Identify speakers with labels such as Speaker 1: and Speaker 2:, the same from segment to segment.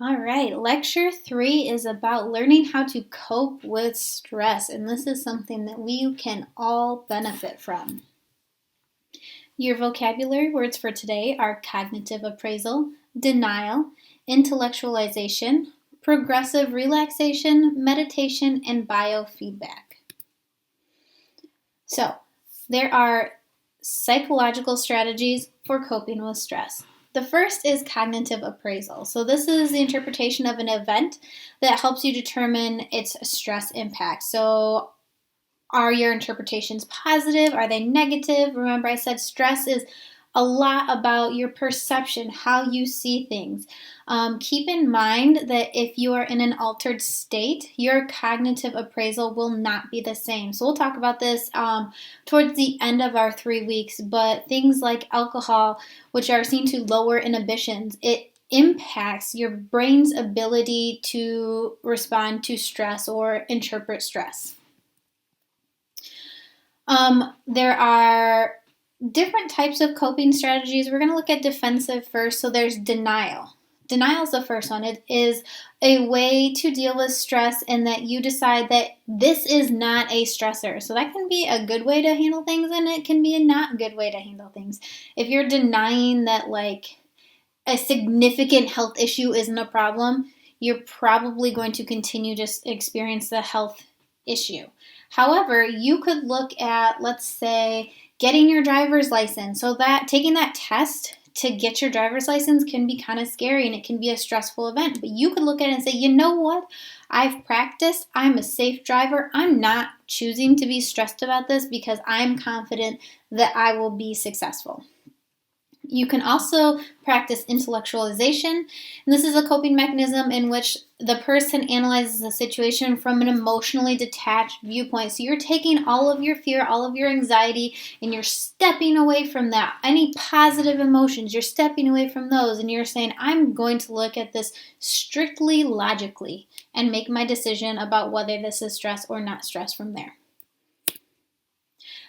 Speaker 1: All right, lecture 3 is about learning how to cope with stress, and this is something that we can all benefit from. Your vocabulary words for today are cognitive appraisal, denial, intellectualization, progressive relaxation, meditation, and biofeedback. So, there are psychological strategies for coping with stress. The first is cognitive appraisal. So, this is the interpretation of an event that helps you determine its stress impact. So, are your interpretations positive? Are they negative? Remember, I said stress is a lot about your perception, how you see things. Keep in mind that if you are in an altered state, your cognitive appraisal will not be the same. So we'll talk about this towards the end of our 3 weeks, but things like alcohol, which are seen to lower inhibitions, it impacts your brain's ability to respond to stress or interpret stress. There are different types of coping strategies. We're going to look at defensive first. So there's denial. Denial is the first one. It is a way to deal with stress in that you decide that this is not a stressor. So that can be a good way to handle things, and it can be a not good way to handle things. If you're denying that like a significant health issue isn't a problem, you're probably going to continue to experience the health issue. However, you could look at, let's say, getting your driver's license. So that taking that test to get your driver's license can be kind of scary and it can be a stressful event. But you could look at it and say, you know what? I've practiced. I'm a safe driver. I'm not choosing to be stressed about this because I'm confident that I will be successful. You can also practice intellectualization, and this is a coping mechanism in which the person analyzes the situation from an emotionally detached viewpoint. So you're taking all of your fear, all of your anxiety, and you're stepping away from that. Any positive emotions, you're stepping away from those, and you're saying, I'm going to look at this strictly logically and make my decision about whether this is stress or not stress from there.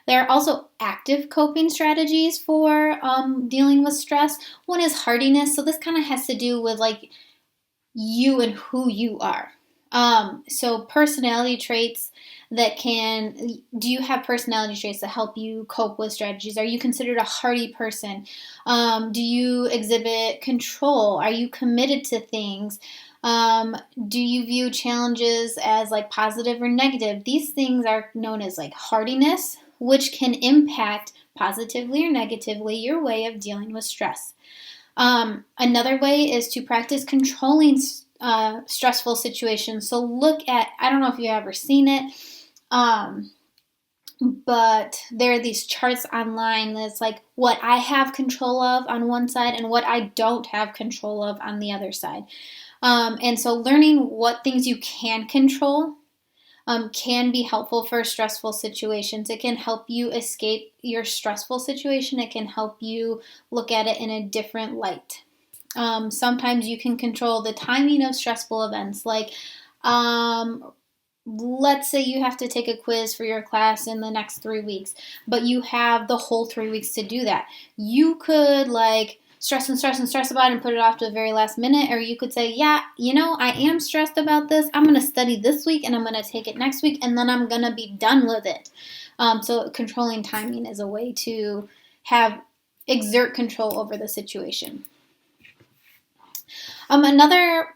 Speaker 1: There are also active coping strategies for dealing with stress. One is hardiness. So this kind of has to do with like you and who you are. So personality traits do you have personality traits that help you cope with strategies? Are you considered a hardy person? Do you exhibit control? Are you committed to things? Do you view challenges as like positive or negative? These things are known as like hardiness, which can impact positively or negatively your way of dealing with stress. Another way is to practice controlling stressful situations. So look at, I don't know if you've ever seen it, but there are these charts online that's like what I have control of on one side and what I don't have control of on the other side. And so learning what things you can control can be helpful for stressful situations. It can help you escape your stressful situation. It can help you look at it in a different light. Sometimes you can control the timing of stressful events. Like, let's say you have to take a quiz for your class in the next 3 weeks, but you have the whole 3 weeks to do that. You could like stress and stress and stress about it and put it off to the very last minute. Or you could say, yeah, I am stressed about this. I'm going to study this week and I'm going to take it next week and then I'm going to be done with it. So controlling timing is a way to exert control over the situation. Another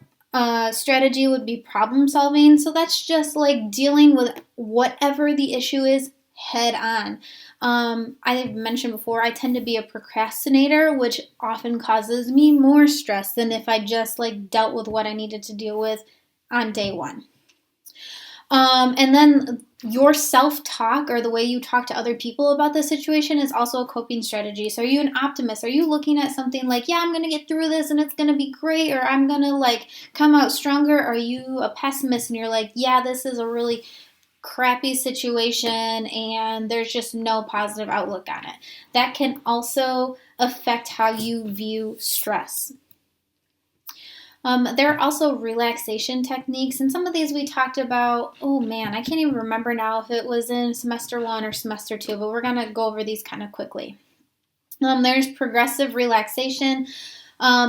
Speaker 1: strategy would be problem solving. So that's just like dealing with whatever the issue is head on. I've mentioned before, I tend to be a procrastinator, which often causes me more stress than if I just like dealt with what I needed to deal with on day one. And then your self-talk or the way you talk to other people about the situation is also a coping strategy. So are you an optimist? Are you looking at something like, yeah, I'm going to get through this and it's going to be great, or I'm going to like come out stronger? Or are you a pessimist and you're like, yeah, this is a really crappy situation and there's just no positive outlook on it? That can also affect how you view stress. There are also relaxation techniques, and some of these we talked about. Oh man, I can't even remember now if it was in semester 1 or semester 2, but we're going to go over these kind of quickly. There's progressive relaxation.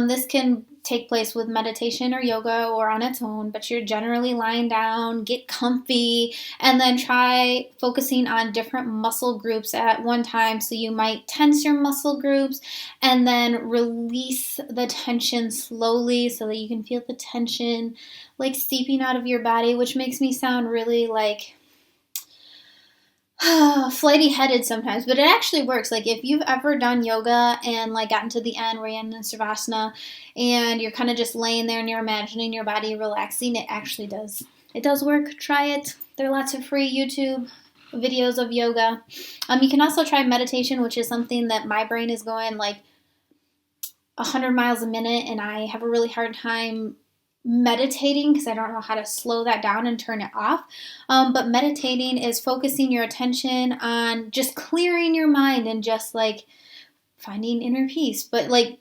Speaker 1: This can take place with meditation or yoga or on its own, but you're generally lying down, get comfy, and then try focusing on different muscle groups at one time. So you might tense your muscle groups and then release the tension slowly so that you can feel the tension like seeping out of your body, which makes me sound really like flighty-headed sometimes, but it actually works. Like if you've ever done yoga and like gotten to the end where you're in Savasana and you're kind of just laying there and you're imagining your body relaxing, it actually does. It does work. Try it. There are lots of free YouTube videos of yoga. You can also try meditation, which is something that my brain is going like 100 miles a minute, and I have a really hard time meditating because I don't know how to slow that down and turn it off. But meditating is focusing your attention on just clearing your mind and just like finding inner peace, but like,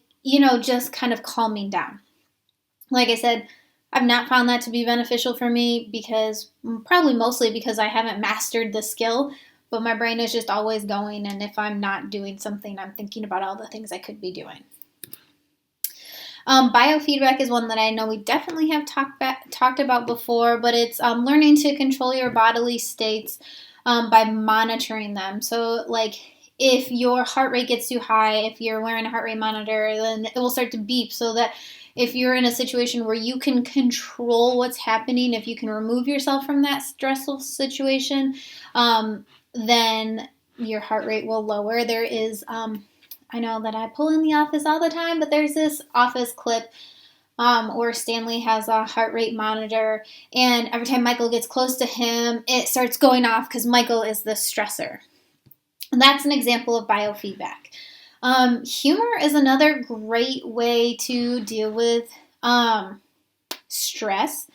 Speaker 1: just kind of calming down. Like I said, I've not found that to be beneficial for me probably mostly because I haven't mastered the skill, but my brain is just always going. And if I'm not doing something, I'm thinking about all the things I could be doing. Biofeedback is one that I know we definitely have talked about before, but it's learning to control your bodily states by monitoring them. So like if your heart rate gets too high, if you're wearing a heart rate monitor, then it will start to beep, so that if you're in a situation where you can control what's happening, if you can remove yourself from that stressful situation, then your heart rate will lower. There is I know that I pull in the office all the time, but there's this office clip where Stanley has a heart rate monitor, and every time Michael gets close to him, it starts going off because Michael is the stressor. And that's an example of biofeedback. Humor is another great way to deal with stress.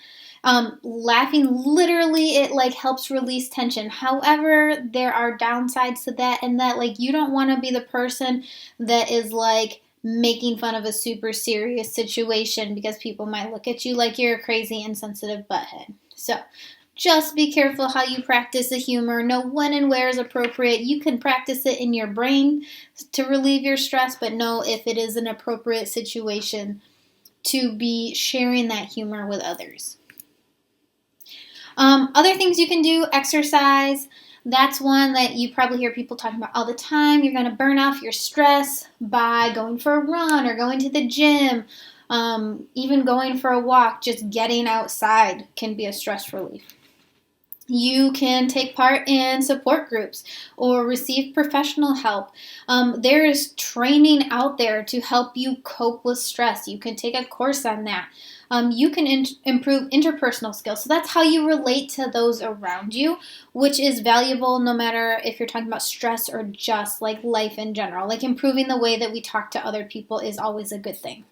Speaker 1: Laughing, literally, it like helps release tension. However, there are downsides to that, and that like you don't want to be the person that is like making fun of a super serious situation, because people might look at you like you're a crazy, insensitive butthead. So just be careful how you practice the humor. Know when and where is appropriate. You can practice it in your brain to relieve your stress, but know if it is an appropriate situation to be sharing that humor with others. Other things you can do, exercise. That's one that you probably hear people talking about all the time. You're going to burn off your stress by going for a run or going to the gym, even going for a walk. Just getting outside can be a stress relief. You can take part in support groups or receive professional help. There is training out there to help you cope with stress. You can take a course on that. You can improve interpersonal skills. So that's how you relate to those around you, which is valuable no matter if you're talking about stress or just like life in general. Like improving the way that we talk to other people is always a good thing.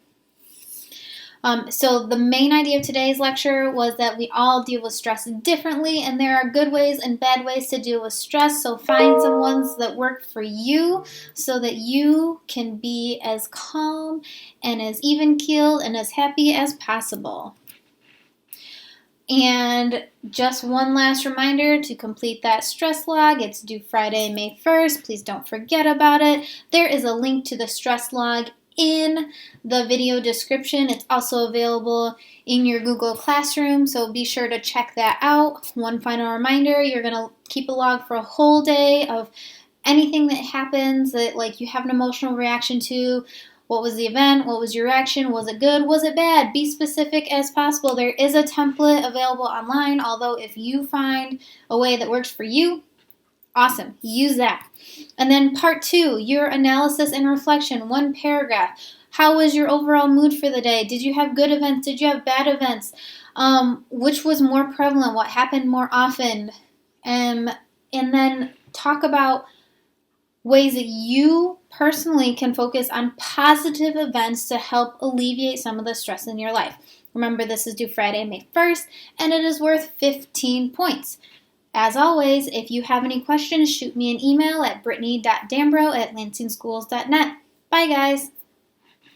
Speaker 1: So the main idea of today's lecture was that we all deal with stress differently, and there are good ways and bad ways to deal with stress. So find some ones that work for you so that you can be as calm and as even-keeled and as happy as possible. And just one last reminder to complete that stress log. It's due Friday, May 1st. Please don't forget about it. There is a link to the stress log in the video description. It's also available in your Google Classroom, so be sure to check that out. One final reminder, you're going to keep a log for a whole day of anything that happens that like you have an emotional reaction to. What was the event? What was your reaction? Was it good? Was it bad? Be specific as possible. There is a template available online, although if you find a way that works for you, awesome. Use that. And then part 2, your analysis and reflection, 1 paragraph. How was your overall mood for the day? Did you have good events? Did you have bad events? Which was more prevalent? What happened more often? And then talk about ways that you personally can focus on positive events to help alleviate some of the stress in your life. Remember, this is due Friday, May 1st, and it is worth 15 points. As always, if you have any questions, shoot me an email at brittany.dambro@lansingschools.net. Bye, guys.